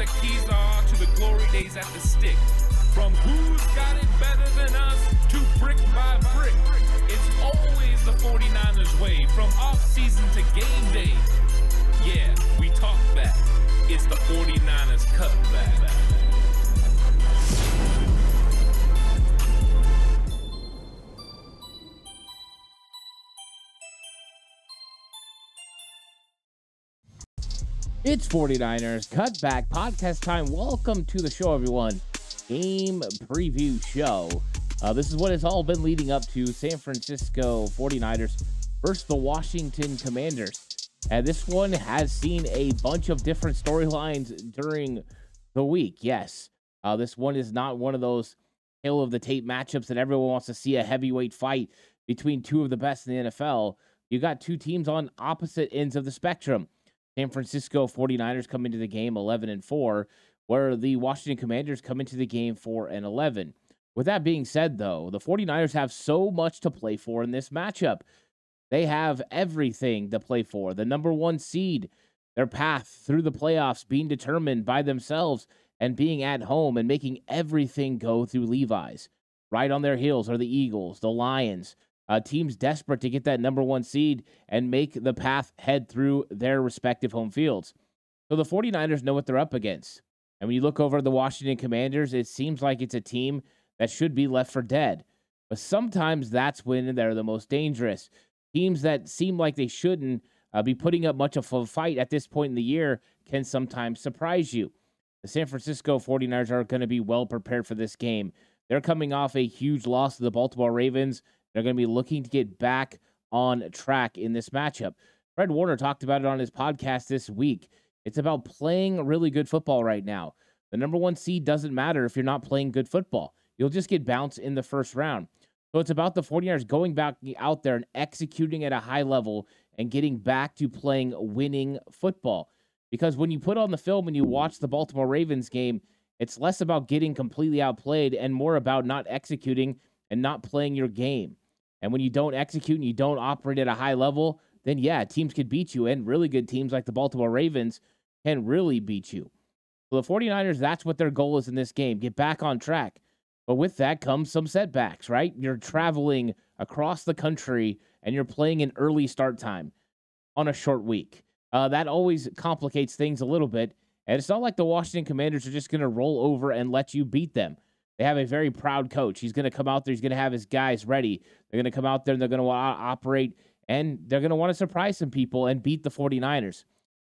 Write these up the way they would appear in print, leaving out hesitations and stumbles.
the keys are to the glory days at the stick. From who's got it better than us to brick by brick. It's always the 49ers way, from off-season to game day. Yeah, we talk back. It's the 49ers Cutback. It's 49ers Cutback Podcast time. Welcome to the show, everyone. Game preview show. This is what it's all been leading up to. San Francisco 49ers versus the Washington Commanders. And this one has seen a bunch of different storylines during the week. Yes, this one is not one of those tail of the tape matchups that everyone wants to see, a heavyweight fight between two of the best in the NFL. You got two teams on opposite ends of the spectrum. San Francisco 49ers come into the game 11-4, where the Washington Commanders come into the game 4-11. With that being said, though, the 49ers have so much to play for in this matchup. They have everything to play for. The number one seed, their path through the playoffs being determined by themselves and being at home and making everything go through Levi's. Right on their heels are the Eagles, the Lions, teams desperate to get that number one seed and make the path head through their respective home fields. So the 49ers know what they're up against. And when you look over the Washington Commanders, it seems like it's a team that should be left for dead. But sometimes that's when they're the most dangerous. Teams that seem like they shouldn't be putting up much of a fight at this point in the year can sometimes surprise you. The San Francisco 49ers are going to be well prepared for this game. They're coming off a huge loss to the Baltimore Ravens. They're going to be looking to get back on track in this matchup. Fred Warner talked about it on his podcast this week. It's about playing really good football right now. The number one seed doesn't matter if you're not playing good football. You'll just get bounced in the first round. So it's about the 49ers going back out there and executing at a high level and getting back to playing winning football. Because when you put on the film and you watch the Baltimore Ravens game, it's less about getting completely outplayed and more about not executing and not playing your game. And when you don't execute and you don't operate at a high level, then yeah, teams could beat you, and really good teams like the Baltimore Ravens can really beat you. So the 49ers, that's what their goal is in this game, get back on track. But with that comes some setbacks, right? You're traveling across the country and you're playing an early start time on a short week. That always complicates things a little bit. And it's not like the Washington Commanders are just going to roll over and let you beat them. They have a very proud coach. He's going to come out there. He's going to have his guys ready. They're going to come out there and they're going to want to operate, and they're going to want to surprise some people and beat the 49ers.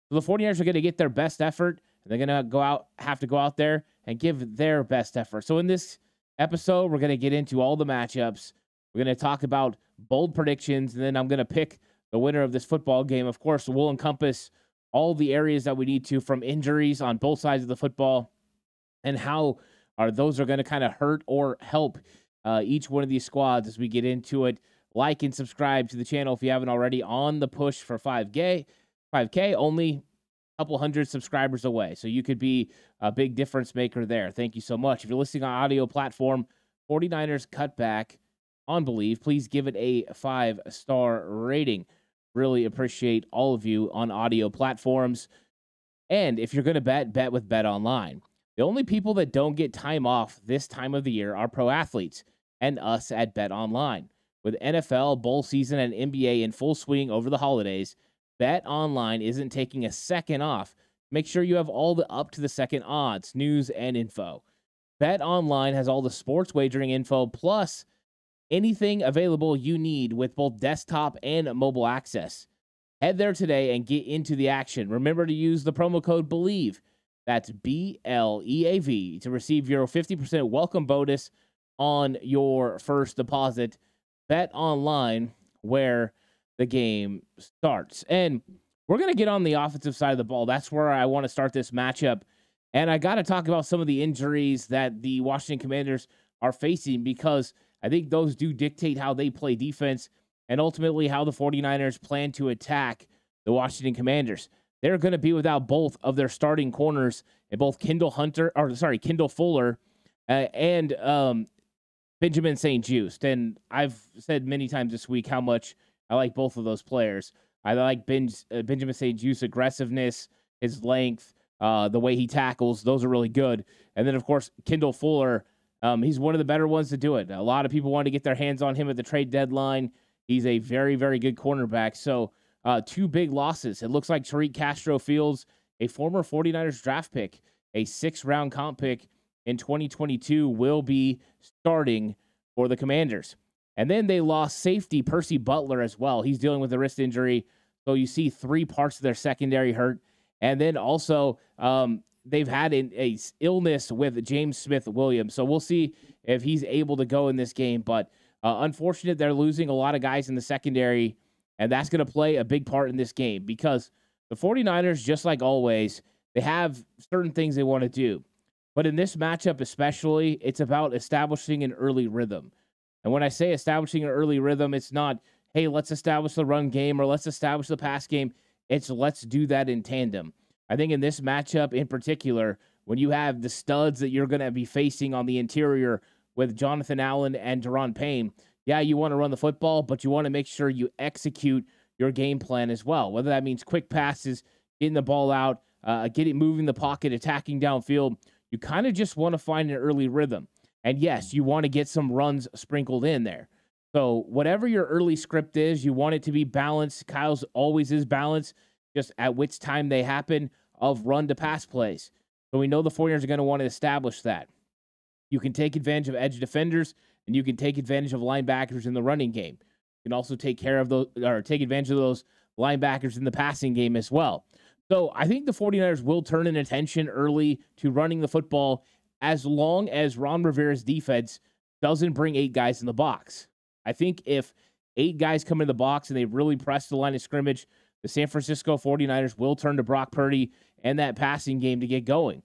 So the 49ers are going to get their best effort, and they're going to have to go out there and give their best effort. So in this episode, we're going to get into all the matchups. We're going to talk about bold predictions, and then I'm going to pick the winner of this football game. Of course, we'll encompass all the areas that we need to, from injuries on both sides of the football and how those are going to kind of hurt or help each one of these squads as we get into it. Like and subscribe to the channel if you haven't already. On the push for 5K, only a couple hundred subscribers away. So you could be a big difference maker there. Thank you so much. If you're listening on audio platform, 49ers Cutback on Believe, please give it a 5-star rating. Really appreciate all of you on audio platforms. And if you're going to bet with Bet Online. The only people that don't get time off this time of the year are pro athletes and us at Bet Online. With NFL, bowl season, and NBA in full swing over the holidays, Bet Online isn't taking a second off. Make sure you have all the up-to-the-second odds, news, and info. Bet Online has all the sports wagering info, plus anything available you need with both desktop and mobile access. Head there today and get into the action. Remember to use the promo code BELIEVE. That's BLEAV to receive your 50% welcome bonus on your first deposit. Bet Online, where the game starts. And we're going to get on the offensive side of the ball. That's where I want to start this matchup. And I got to talk about some of the injuries that the Washington Commanders are facing, because I think those do dictate how they play defense and ultimately how the 49ers plan to attack the Washington Commanders. They're going to be without both of their starting corners, and both Kendall Fuller and Benjamin St-Juste. And I've said many times this week how much I like both of those players. I like Benjamin St-Juste's aggressiveness, his length, the way he tackles. Those are really good. And then, of course, Kendall Fuller, he's one of the better ones to do it. A lot of people want to get their hands on him at the trade deadline. He's a very, very good cornerback. So 2 big losses. It looks like Tariq Castro-Fields, a former 49ers draft pick, a 6th-round comp pick in 2022, will be starting for the Commanders. And then they lost safety Percy Butler as well. He's dealing with a wrist injury. So you see 3 parts of their secondary hurt. And then also they've had a illness with James Smith-Williams. So we'll see if he's able to go in this game. But unfortunate, they're losing a lot of guys in the secondary, and that's going to play a big part in this game because the 49ers, just like always, they have certain things they want to do. But in this matchup especially, it's about establishing an early rhythm. And when I say establishing an early rhythm, it's not, hey, let's establish the run game or let's establish the pass game. It's let's do that in tandem. I think in this matchup in particular, when you have the studs that you're going to be facing on the interior with Jonathan Allen and Daron Payne, yeah, you want to run the football, but you want to make sure you execute your game plan as well. Whether that means quick passes, getting the ball out, moving the pocket, attacking downfield. You kind of just want to find an early rhythm. And yes, you want to get some runs sprinkled in there. So whatever your early script is, you want it to be balanced. Kyle's always is balanced, just at which time they happen of run to pass plays. So we know the 49ers are going to want to establish that. You can take advantage of edge defenders, and you can take advantage of linebackers in the running game. You can also take advantage of those linebackers in the passing game as well. So I think the 49ers will turn in attention early to running the football as long as Ron Rivera's defense doesn't bring 8 guys in the box. I think if 8 guys come in the box and they really press the line of scrimmage, the San Francisco 49ers will turn to Brock Purdy and that passing game to get going.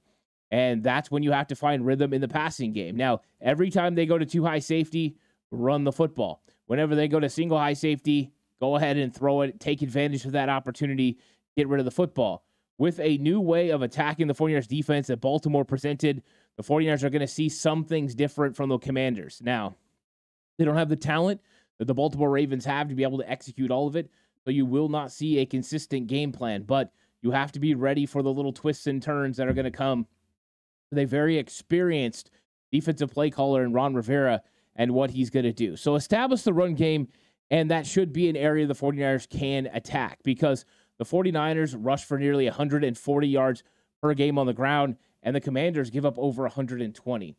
And that's when you have to find rhythm in the passing game. Now, every time they go to 2 high safety, run the football. Whenever they go to single high safety, go ahead and throw it, take advantage of that opportunity, get rid of the football. With a new way of attacking the 49ers defense that Baltimore presented, the 49ers are going to see some things different from the Commanders. Now, they don't have the talent that the Baltimore Ravens have to be able to execute all of it, so you will not see a consistent game plan, but you have to be ready for the little twists and turns that are going to come with a very experienced defensive play caller in Ron Rivera and what he's going to do. So establish the run game, and that should be an area the 49ers can attack because the 49ers rush for nearly 140 yards per game on the ground, and the Commanders give up over 120.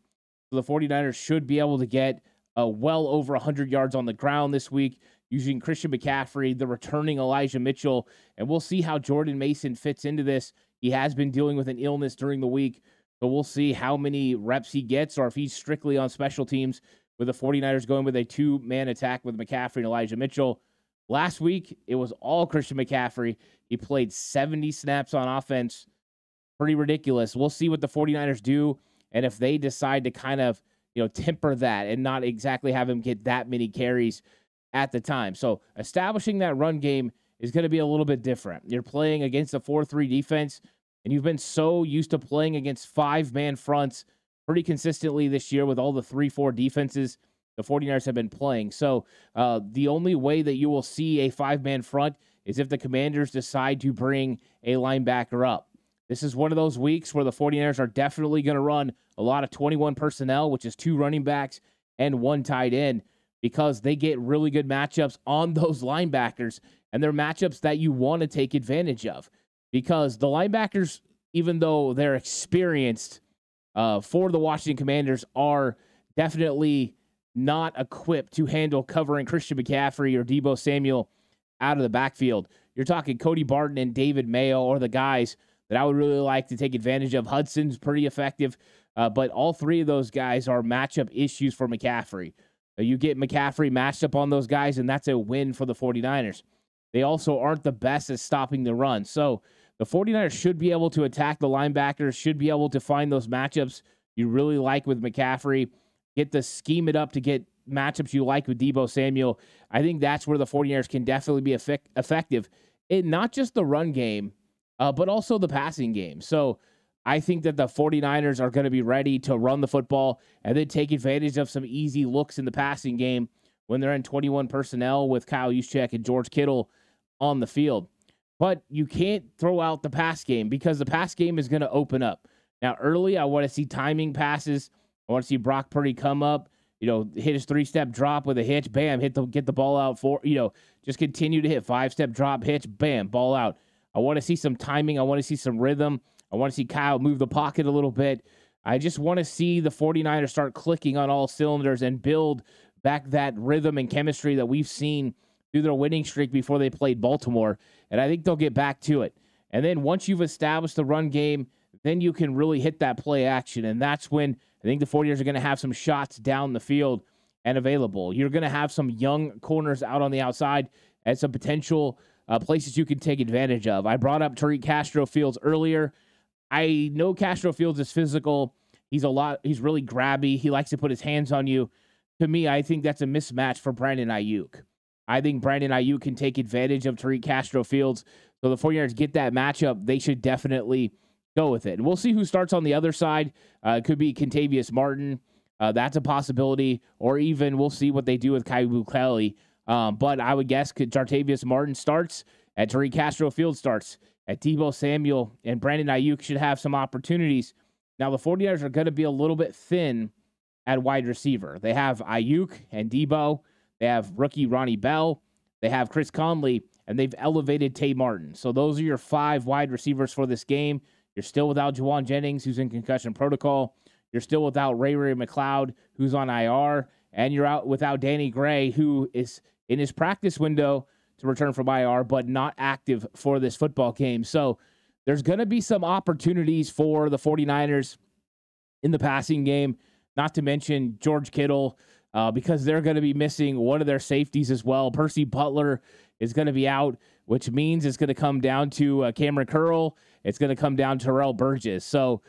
So the 49ers should be able to get well over 100 yards on the ground this week using Christian McCaffrey, the returning Elijah Mitchell, and we'll see how Jordan Mason fits into this. He has been dealing with an illness during the week, so we'll see how many reps he gets or if he's strictly on special teams with the 49ers going with a 2-man attack with McCaffrey and Elijah Mitchell. Last week, it was all Christian McCaffrey. He played 70 snaps on offense. Pretty ridiculous. We'll see what the 49ers do and if they decide to kind of, temper that and not exactly have him get that many carries at the time. So establishing that run game is going to be a little bit different. You're playing against a 4-3 defense, and you've been so used to playing against 5-man fronts pretty consistently this year with all the 3-4 defenses the 49ers have been playing. So the only way that you will see a 5-man front is if the Commanders decide to bring a linebacker up. This is one of those weeks where the 49ers are definitely going to run a lot of 21 personnel, which is 2 running backs and 1 tight end, because they get really good matchups on those linebackers, and they're matchups that you want to take advantage of because the linebackers, even though they're experienced for the Washington Commanders, are definitely not equipped to handle covering Christian McCaffrey or Deebo Samuel out of the backfield. You're talking Cody Barton and David Mayo are the guys that I would really like to take advantage of. Hudson's pretty effective, but all 3 of those guys are matchup issues for McCaffrey. You get McCaffrey matched up on those guys, and that's a win for the 49ers. They also aren't the best at stopping the run. So the 49ers should be able to attack the linebackers, should be able to find those matchups you really like with McCaffrey, scheme it up to get matchups you like with Deebo Samuel. I think that's where the 49ers can definitely be effective in not just the run game, but also the passing game. So I think that the 49ers are going to be ready to run the football and then take advantage of some easy looks in the passing game when they're in 21 personnel with Kyle Juszczyk and George Kittle on the field. but you can't throw out the pass game because the pass game is going to open up. Now, early, I want to see timing passes. I want to see Brock Purdy come up, hit his 3-step drop with a hitch, bam, get the ball out just continue to hit 5-step drop, hitch, bam, ball out. I want to see some timing. I want to see some rhythm. I want to see Kyle move the pocket a little bit. I just want to see the 49ers start clicking on all cylinders and build back that rhythm and chemistry that we've seen through their winning streak before they played Baltimore. And I think they'll get back to it. And then once you've established the run game, then you can really hit that play action. And that's when I think the 49ers are going to have some shots down the field and available. You're going to have some young corners out on the outside and some potential places you can take advantage of. I brought up Tariq Castro-Fields earlier. I know Castro-Fields is physical. He's really grabby. He likes to put his hands on you. To me, I think that's a mismatch for Brandon Ayuk. I think Brandon Ayuk can take advantage of Tariq Castro-Fields. So the 49ers get that matchup. They should definitely go with it. And we'll see who starts on the other side. It could be Kentavious Martin. That's a possibility. Or even we'll see what they do with Kaibu Kelly. But I would guess Jartavius Martin starts, and Tariq Castro-Fields starts, at Deebo Samuel and Brandon Ayuk should have some opportunities. Now, the 49ers are going to be a little bit thin at wide receiver. They have Ayuk and Deebo. They have rookie Ronnie Bell. They have Chris Conley, and they've elevated Tay Martin. So those are your 5 wide receivers for this game. You're still without Juwan Jennings, who's in concussion protocol. You're still without Ray McLeod, who's on IR. And you're out without Danny Gray, who is in his practice window to return from IR, but not active for this football game. So there's going to be some opportunities for the 49ers in the passing game, not to mention George Kittle, because they're going to be missing one of their safeties as well. Percy Butler is going to be out, which means it's going to come down to Cameron Curl. It's going to come down to Terrell Burgess. So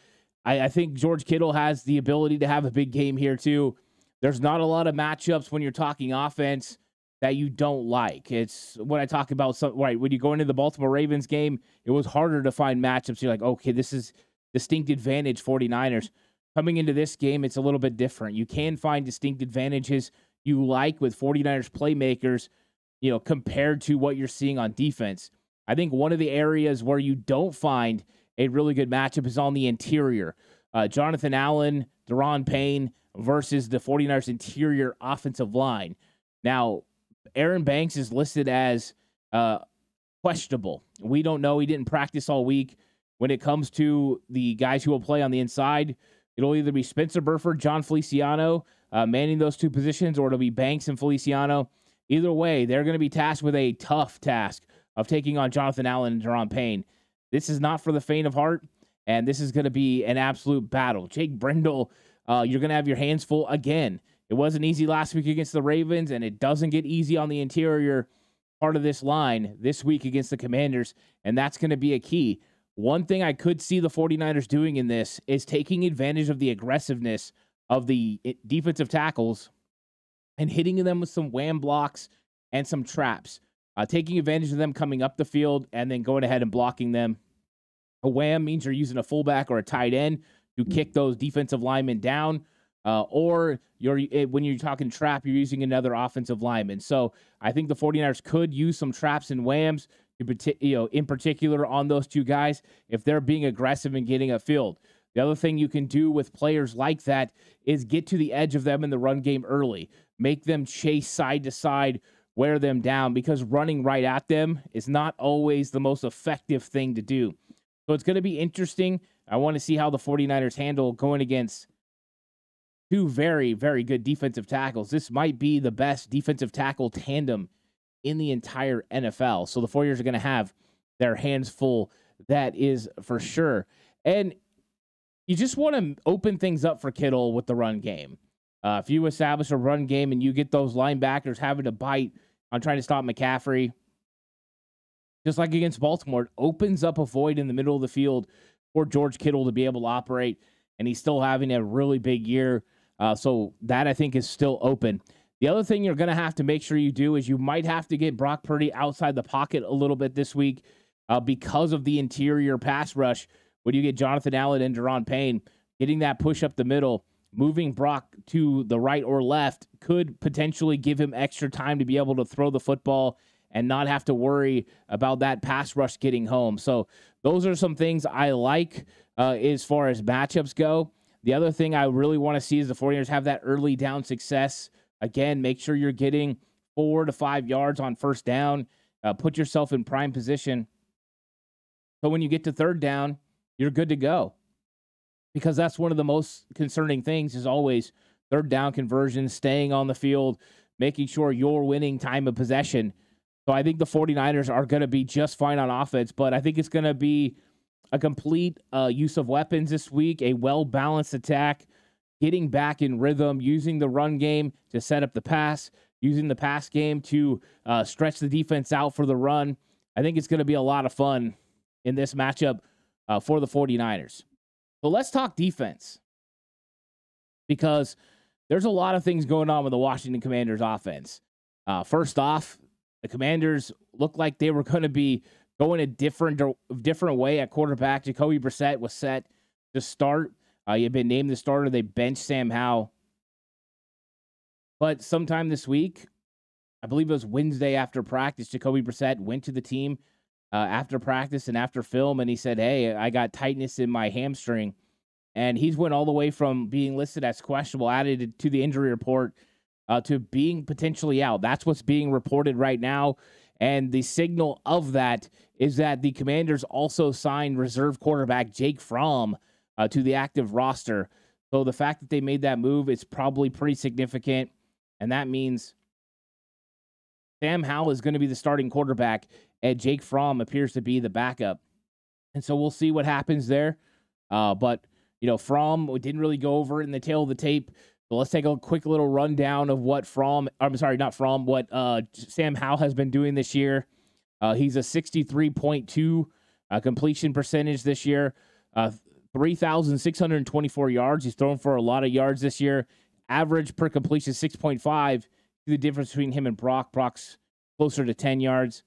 I think George Kittle has the ability to have a big game here too. There's not a lot of matchups when you're talking offense that you don't like. It's what I talk about. Right, when you go into the Baltimore Ravens game, it was harder to find matchups. You're like, okay, this is distinct advantage 49ers. Coming into this game, it's a little bit different. You can find distinct advantages you like with 49ers playmakers, compared to what you're seeing on defense. I think one of the areas where you don't find a really good matchup is on the interior. Jonathan Allen, Deron Payne versus the 49ers interior offensive line. Now, Aaron Banks is listed as questionable. We don't know. He didn't practice all week. When it comes to the guys who will play on the inside, it'll either be Spencer Burford, John Feliciano, manning those 2 positions, or it'll be Banks and Feliciano. Either way, they're going to be tasked with a tough task of taking on Jonathan Allen and Deron Payne. This is not for the faint of heart, and this is going to be an absolute battle. Jake Brendel, you're going to have your hands full again. It wasn't easy last week against the Ravens, and it doesn't get easy on the interior part of this line this week against the Commanders, and that's going to be a key. One thing I could see the 49ers doing in this is taking advantage of the aggressiveness of the defensive tackles and hitting them with some wham blocks and some traps, taking advantage of them coming up the field and then going ahead and blocking them. A wham means you're using a fullback or a tight end to kick those defensive linemen down, or when you're talking trap, you're using another offensive lineman. So I think the 49ers could use some traps and whams, in particular on those 2 guys, if they're being aggressive and getting a field. The other thing you can do with players like that is get to the edge of them in the run game early. Make them chase side to side, wear them down, because running right at them is not always the most effective thing to do. So it's going to be interesting. I want to see how the 49ers handle going against 2 very, very good defensive tackles. This might be the best defensive tackle tandem in the entire NFL. So the 49ers are going to have their hands full. That is for sure. And you just want to open things up for Kittle with the run game. If you establish a run game and you get those linebackers having to bite on trying to stop McCaffrey, just like against Baltimore, it opens up a void in the middle of the field for George Kittle to be able to operate, and he's still having a really big year. So that, I think, is still open. The other thing you're going to have to make sure you do is you might have to get Brock Purdy outside the pocket a little bit this week because of the interior pass rush. When you get Jonathan Allen and Deron Payne, getting that push up the middle, moving Brock to the right or left could potentially give him extra time to be able to throw the football and not have to worry about that pass rush getting home. So those are some things I like as far as matchups go. The other thing I really want to see is the 49ers have that early down success. Again, make sure you're getting 4 to 5 yards on first down. Put yourself in prime position. So when you get to third down, you're good to go. Because that's one of the most concerning things is always third down conversion, staying on the field, making sure you're winning time of possession. So I think the 49ers are going to be just fine on offense, but I think it's going to be a complete use of weapons this week, a well-balanced attack, getting back in rhythm, using the run game to set up the pass, using the pass game to stretch the defense out for the run. I think it's going to be a lot of fun in this matchup for the 49ers. So let's talk defense, because there's a lot of things going on with the Washington Commanders offense. First off, the Commanders looked like they were going to be going a different way at quarterback. Jacoby Brissett was set to start. He had been named the starter. They benched Sam Howell. But sometime this week, I believe it was Wednesday after practice, Jacoby Brissett went to the team after practice and after film, and he said, hey, I got tightness in my hamstring. And he's went all the way from being listed as questionable, added to the injury report, to being potentially out. That's what's being reported right now. And the signal of that is that the Commanders also signed reserve quarterback Jake Fromm to the active roster. So the fact that they made that move is probably pretty significant. And that means Sam Howell is going to be the starting quarterback, and Jake Fromm appears to be the backup. And so we'll see what happens there. But, you know, Fromm, we didn't really go over it in the tail of the tape. So let's take a quick little rundown of what what Sam Howell has been doing this year. He's a 63.2 completion percentage this year, 3,624 yards. He's thrown for a lot of yards this year. Average per completion 6.5. The difference between him and Brock. Brock's closer to 10 yards.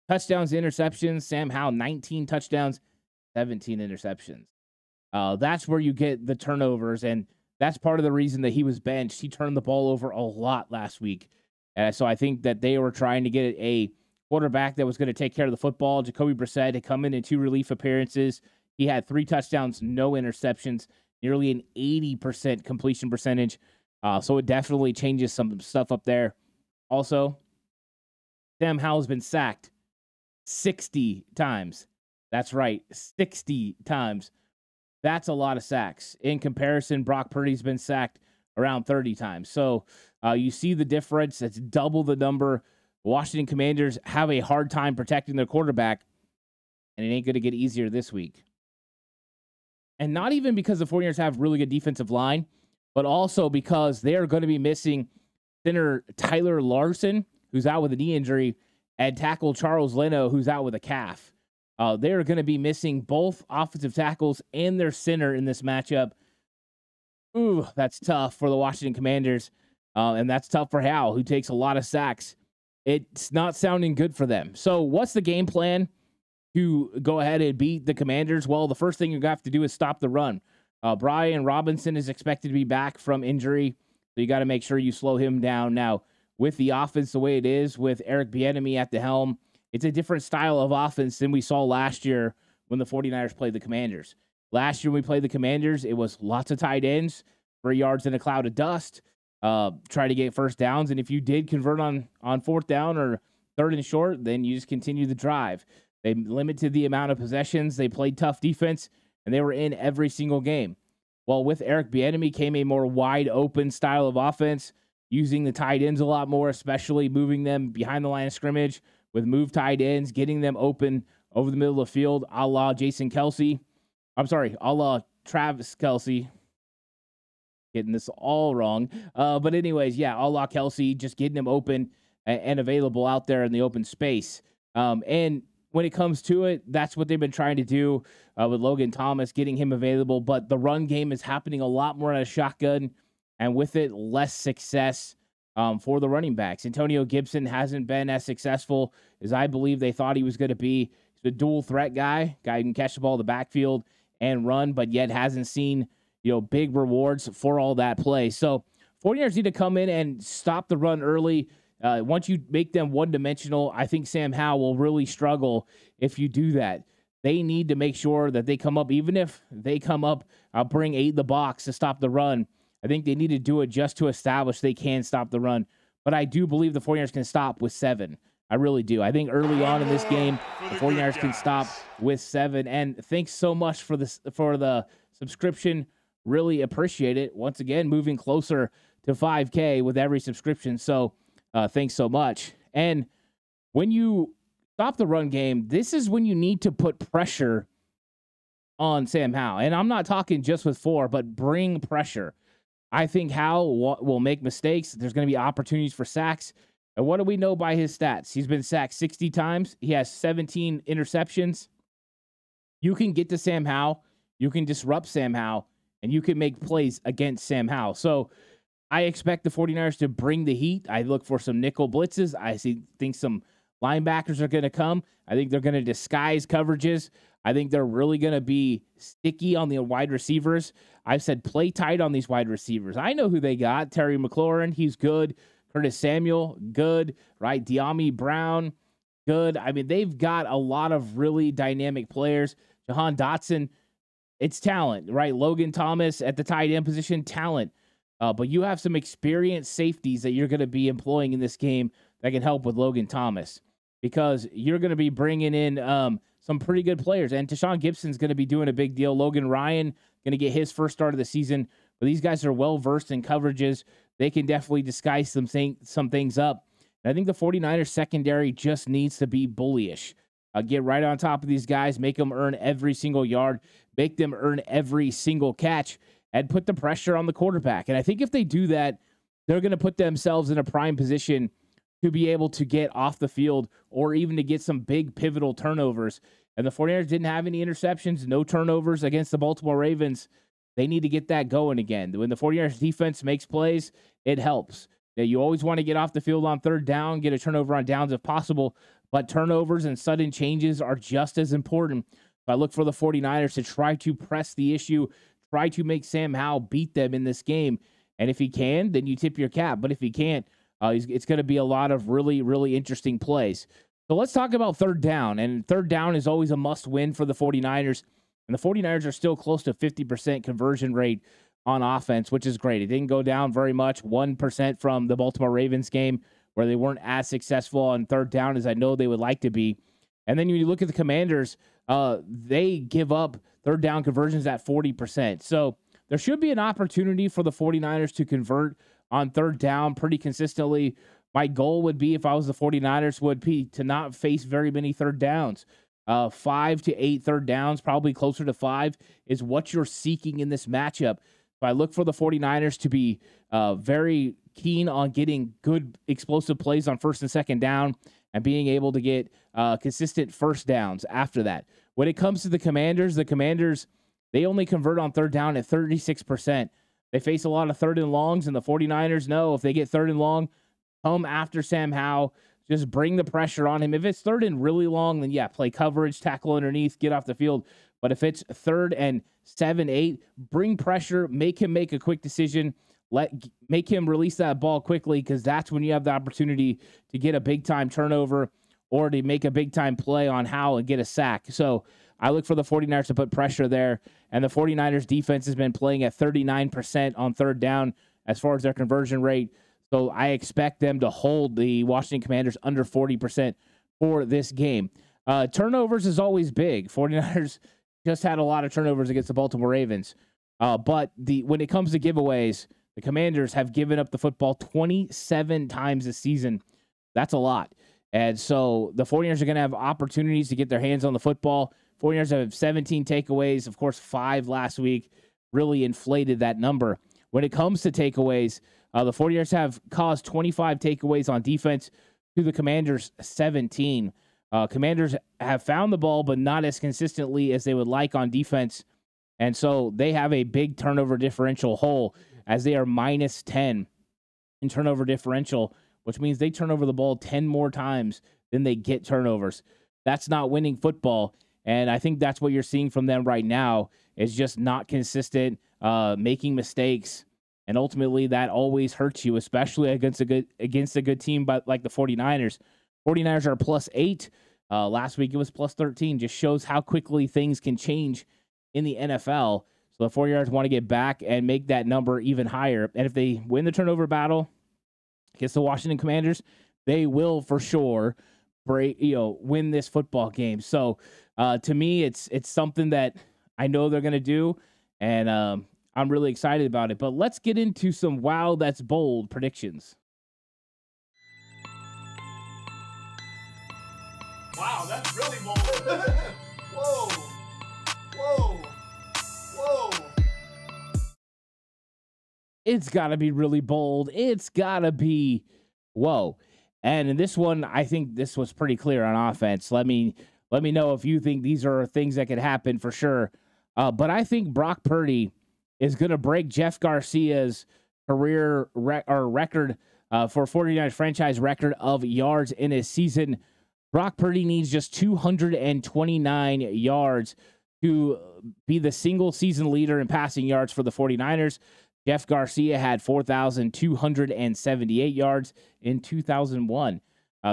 Touchdowns, interceptions. Sam Howell, 19 touchdowns, 17 interceptions. That's where you get the turnovers, and that's part of the reason that he was benched. He turned the ball over a lot last week. So I think that they were trying to get a quarterback that was going to take care of the football. Jacoby Brissett had come in 2 relief appearances. He had 3 touchdowns, no interceptions, nearly an 80% completion percentage. So it definitely changes some stuff up there. Also, Sam Howell's been sacked 60 times. That's right, 60 times. That's a lot of sacks. In comparison, Brock Purdy's been sacked around 30 times. So you see the difference. It's double the number. Washington Commanders have a hard time protecting their quarterback, and it ain't going to get easier this week. And not even because the 49ers have really good defensive line, but also because they are going to be missing center Tyler Larson, who's out with a knee injury, and tackle Charles Leno, who's out with a calf. They are going to be missing both offensive tackles and their center in this matchup. Ooh, that's tough for the Washington Commanders, and that's tough for Howell, who takes a lot of sacks. It's not sounding good for them. So what's the game plan to go ahead and beat the Commanders? Well, the first thing you have to do is stop the run. Brian Robinson is expected to be back from injury, so you got to make sure you slow him down. Now, with the offense the way it is, with Eric Bieniemy at the helm, it's a different style of offense than we saw last year when the 49ers played the Commanders. Last year when we played the Commanders, it was lots of tight ends, 3 yards in a cloud of dust, try to get first downs, and if you did convert on fourth down or third and short, then you just continue the drive. They limited the amount of possessions. They played tough defense, and they were in every single game. Well, with Eric Bieniemy came a more wide-open style of offense, using the tight ends a lot more, especially moving them behind the line of scrimmage with move tight ends, getting them open over the middle of the field, a la Jason Kelsey. A la Travis Kelsey. Getting this all wrong. But anyways, yeah, a la Kelsey, just getting them open and available out there in the open space. And when it comes to it, that's what they've been trying to do with Logan Thomas, getting him available. But the run game is happening a lot more at a shotgun, and with it, less success for the running backs. Antonio Gibson hasn't been as successful as I believe they thought he was going to be. He's a dual threat guy who can catch the ball in the backfield and run, but yet hasn't seen big rewards for all that play. So 49ers need to come in and stop the run early, Once you make them one-dimensional, I think Sam Howell will really struggle if you do that. They need to make sure that they come up, even if they come up, bring 8 in the box to stop the run. I think they need to do it just to establish they can stop the run. But I do believe the 49ers can stop with 7. I really do. I think early on in this game, the 49ers can stop with 7. And thanks so much for the subscription. Really appreciate it. Once again, moving closer to 5K with every subscription. So thanks so much. And when you stop the run game, this is when you need to put pressure on Sam Howell. And I'm not talking just with 4, but bring pressure. I think Howell will make mistakes. There's going to be opportunities for sacks. And what do we know by his stats? He's been sacked 60 times. He has 17 interceptions. You can get to Sam Howell. You can disrupt Sam Howell. And you can make plays against Sam Howell. So I expect the 49ers to bring the heat. I look for some nickel blitzes. I think some linebackers are going to come. I think they're going to disguise coverages. I think they're really going to be sticky on the wide receivers. I've said play tight on these wide receivers. I know who they got. Terry McLaurin, he's good. Curtis Samuel, good. Right? De'Ami Brown, good. I mean, they've got a lot of really dynamic players. Jahan Dotson, it's talent, right? Logan Thomas at the tight end position, talent. But you have some experienced safeties that you're going to be employing in this game that can help with Logan Thomas, because you're going to be bringing in some pretty good players. And Tashawn Gibson's going to be doing a big deal. Logan Ryan going to get his first start of the season. But these guys are well-versed in coverages. They can definitely disguise some things up. And I think the 49ers secondary just needs to be bullyish. Get right on top of these guys, make them earn every single yard, make them earn every single catch, and put the pressure on the quarterback. And I think if they do that, they're going to put themselves in a prime position to be able to get off the field or even to get some big pivotal turnovers. And the 49ers didn't have any interceptions, no turnovers against the Baltimore Ravens. They need to get that going again. When the 49ers defense makes plays, it helps. Now, you always want to get off the field on third down, get a turnover on downs if possible, but turnovers and sudden changes are just as important. I look for the 49ers to try to press the issue, try to make Sam Howell beat them in this game. And if he can, then you tip your cap. But if he can't, it's going to be a lot of really, really interesting plays. So let's talk about third down. And third down is always a must-win for the 49ers. And the 49ers are still close to 50% conversion rate on offense, which is great. It didn't go down very much, 1% from the Baltimore Ravens game, where they weren't as successful on third down as I know they would like to be. And then when you look at the Commanders, they give up third down conversions at 40%. So there should be an opportunity for the 49ers to convert on third down pretty consistently. My goal would be, if I was the 49ers, would be to not face very many third downs. 5 to 8 third downs, probably closer to 5, is what you're seeking in this matchup. So I look for the 49ers to be very keen on getting good explosive plays on first and second down and being able to get consistent first downs after that. When it comes to the Commanders, they only convert on third down at 36%. They face a lot of third and longs, and the 49ers know if they get third and long, come after Sam Howell, just bring the pressure on him. If it's third and really long, then yeah, play coverage, tackle underneath, get off the field. But if it's third and 7, 8, bring pressure, make him make a quick decision, make him release that ball quickly, because that's when you have the opportunity to get a big-time turnover or to make a big-time play on Howell and get a sack. So I look for the 49ers to put pressure there, and the 49ers defense has been playing at 39% on third down as far as their conversion rate. So I expect them to hold the Washington Commanders under 40% for this game. Turnovers is always big. 49ers just had a lot of turnovers against the Baltimore Ravens. But when it comes to giveaways, the Commanders have given up the football 27 times this season. That's a lot. And so the 49ers are going to have opportunities to get their hands on the football. 49ers have 17 takeaways. Of course, 5 last week really inflated that number. When it comes to takeaways, the 49ers have caused 25 takeaways on defense to the Commanders' 17. Commanders have found the ball, but not as consistently as they would like on defense. And so they have a big turnover differential hole, as they are minus 10 in turnover differential, which means they turn over the ball 10 more times than they get turnovers. That's not winning football. And I think that's what you're seeing from them right now, is just not consistent, making mistakes. And ultimately, that always hurts you, especially against a good team but like the 49ers. 49ers are +8. Last week, it was +13. Just shows how quickly things can change in the NFL. So the 49ers want to get back and make that number even higher. And if they win the turnover battle against the Washington Commanders, they will for sure win this football game. So to me, it's something that I know they're going to do, and I'm really excited about it. But let's get into some wow, that's bold predictions. Wow, that's really bold. Whoa. Whoa. Whoa. It's got to be really bold. It's got to be whoa. And in this one, I think this was pretty clear on offense. Let me know if you think these are things that could happen for sure. But I think Brock Purdy is going to break Jeff Garcia's career record for 49ers franchise record of yards in a season. Brock Purdy needs just 229 yards to be the single season leader in passing yards for the 49ers. Jeff Garcia had 4,278 yards in 2001.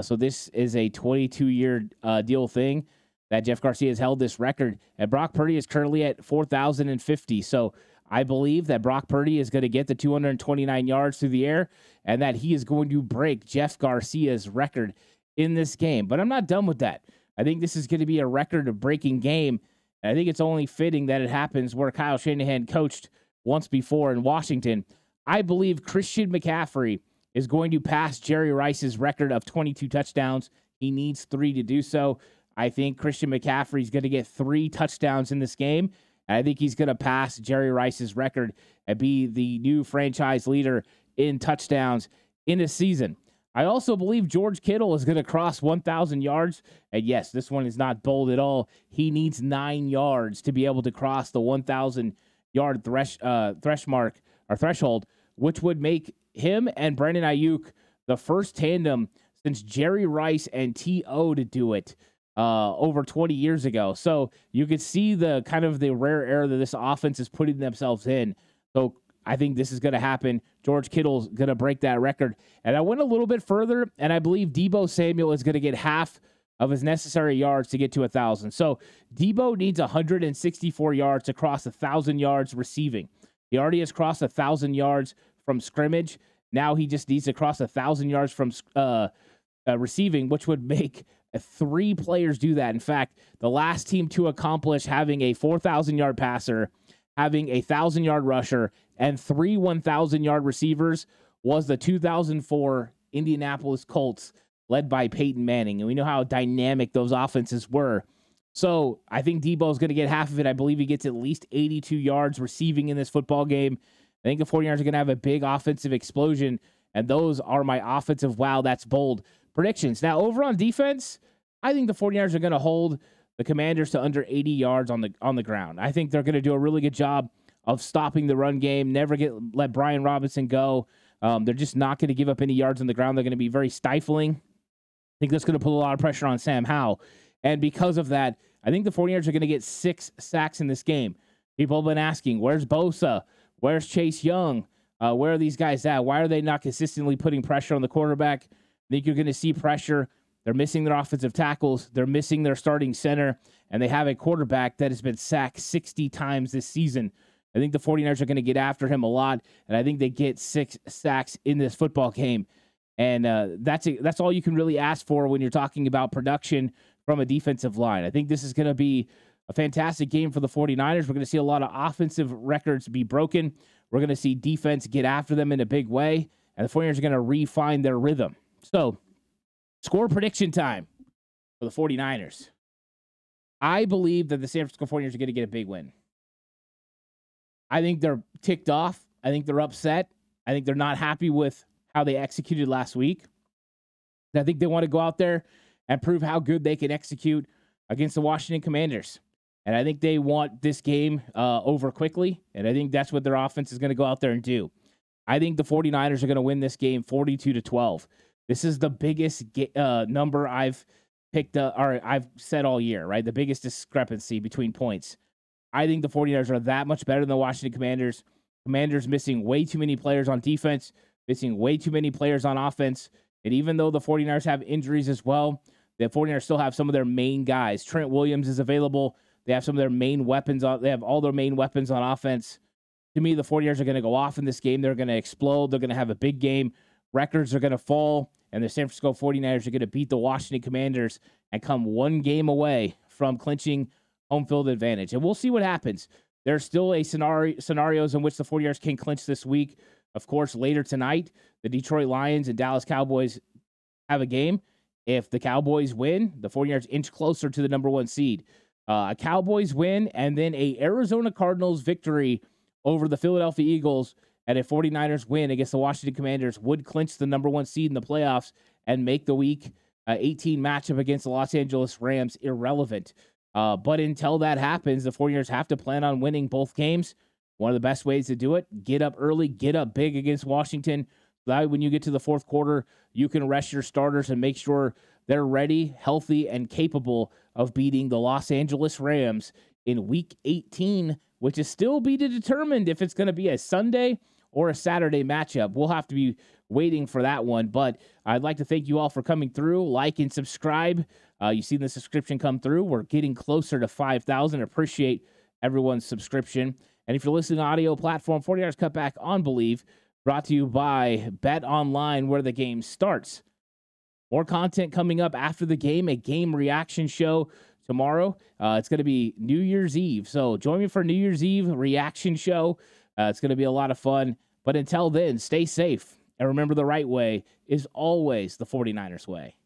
So this is a 22-year deal thing that Jeff Garcia has held this record. And Brock Purdy is currently at 4,050. So I believe that Brock Purdy is going to get the 229 yards through the air and that he is going to break Jeff Garcia's record in this game. But I'm not done with that. I think this is going to be a record-breaking game. And I think it's only fitting that it happens where Kyle Shanahan coached once before in Washington. I believe Christian McCaffrey is going to pass Jerry Rice's record of 22 touchdowns. He needs 3 to do so. I think Christian McCaffrey is going to get 3 touchdowns in this game. And I think he's going to pass Jerry Rice's record and be the new franchise leader in touchdowns in a season. I also believe George Kittle is going to cross 1,000 yards. And yes, this one is not bold at all. He needs 9 yards to be able to cross the 1,000-yard threshold, which would make him and Brandon Ayuk the first tandem since Jerry Rice and T.O. to do it over 20 years ago. So you could see the kind of the rare era that this offense is putting themselves in. So I think this is going to happen. George Kittle's going to break that record. And I went a little bit further, and I believe Deebo Samuel is going to get half of his necessary yards to get to 1,000. So Deebo needs 164 yards to cross 1,000 yards receiving. He already has crossed 1,000 yards from scrimmage. Now he just needs to cross 1,000 yards from receiving, which would make 3 players do that. In fact, the last team to accomplish having a 4,000-yard passer, having a 1,000-yard rusher, and 3 1,000-yard receivers was the 2004 Indianapolis Colts, led by Peyton Manning. And we know how dynamic those offenses were. So I think Deebo is going to get half of it. I believe he gets at least 82 yards receiving in this football game. I think the 49ers are going to have a big offensive explosion. And those are my offensive wow, that's bold predictions. Now, over on defense, I think the 49ers are going to hold the Commanders to under 80 yards on the ground. I think they're going to do a really good job of stopping the run game, never let Brian Robinson go. They're just not going to give up any yards on the ground. They're going to be very stifling. I think that's going to put a lot of pressure on Sam Howell. And because of that, I think the 49ers are going to get 6 sacks in this game. People have been asking, where's Bosa? Where's Chase Young? Where are these guys at? Why are they not consistently putting pressure on the quarterback? I think you're going to see pressure. They're missing their offensive tackles. They're missing their starting center. And they have a quarterback that has been sacked 60 times this season. I think the 49ers are going to get after him a lot. And I think they get 6 sacks in this football game. And that's all you can really ask for when you're talking about production from a defensive line. I think this is going to be a fantastic game for the 49ers. We're going to see a lot of offensive records be broken. We're going to see defense get after them in a big way. And the 49ers are going to refine their rhythm. So, score prediction time for the 49ers. I believe that the San Francisco 49ers are going to get a big win. I think they're ticked off. I think they're upset. I think they're not happy with how they executed last week. I think they want to go out there and prove how good they can execute against the Washington Commanders. And I think they want this game over quickly. And I think that's what their offense is going to go out there and do. I think the 49ers are going to win this game 42-12. This is the biggest number I've picked or I've said all year, right? The biggest discrepancy between points. I think the 49ers are that much better than the Washington Commanders. Commanders missing way too many players on defense, missing way too many players on offense. And even though the 49ers have injuries as well, the 49ers still have some of their main guys. Trent Williams is available. They have some of their main weapons on. They have all their main weapons on offense. To me, the 49ers are going to go off in this game. They're going to explode. They're going to have a big game. Records are going to fall, and the San Francisco 49ers are going to beat the Washington Commanders and come one game away from clinching home field advantage. And we'll see what happens. There's still a scenarios in which the 49ers can clinch this week. Of course, later tonight, the Detroit Lions and Dallas Cowboys have a game. If the Cowboys win, the 49ers inch closer to the number 1 seed. A Cowboys win and then a Arizona Cardinals victory over the Philadelphia Eagles and a 49ers win against the Washington Commanders would clinch the number 1 seed in the playoffs and make the Week 18 matchup against the Los Angeles Rams irrelevant. But until that happens, the 49ers have to plan on winning both games. One of the best ways to do it, get up early, get up big against Washington. That way, when you get to the fourth quarter, you can rest your starters and make sure they're ready, healthy, and capable of beating the Los Angeles Rams in Week 18, which is still be determined if it's going to be a Sunday or a Saturday matchup. We'll have to be waiting for that one, but I'd like to thank you all for coming through. Like and subscribe. You've seen the subscription come through. We're getting closer to 5,000. Appreciate everyone's subscription. And if you're listening to audio platform, 49ers Cutback on Believe, brought to you by Bet Online, where the game starts. More content coming up after the game, a game reaction show tomorrow. It's going to be New Year's Eve. So join me for New Year's Eve reaction show. It's going to be a lot of fun. But until then, stay safe. And remember, the right way is always the 49ers way.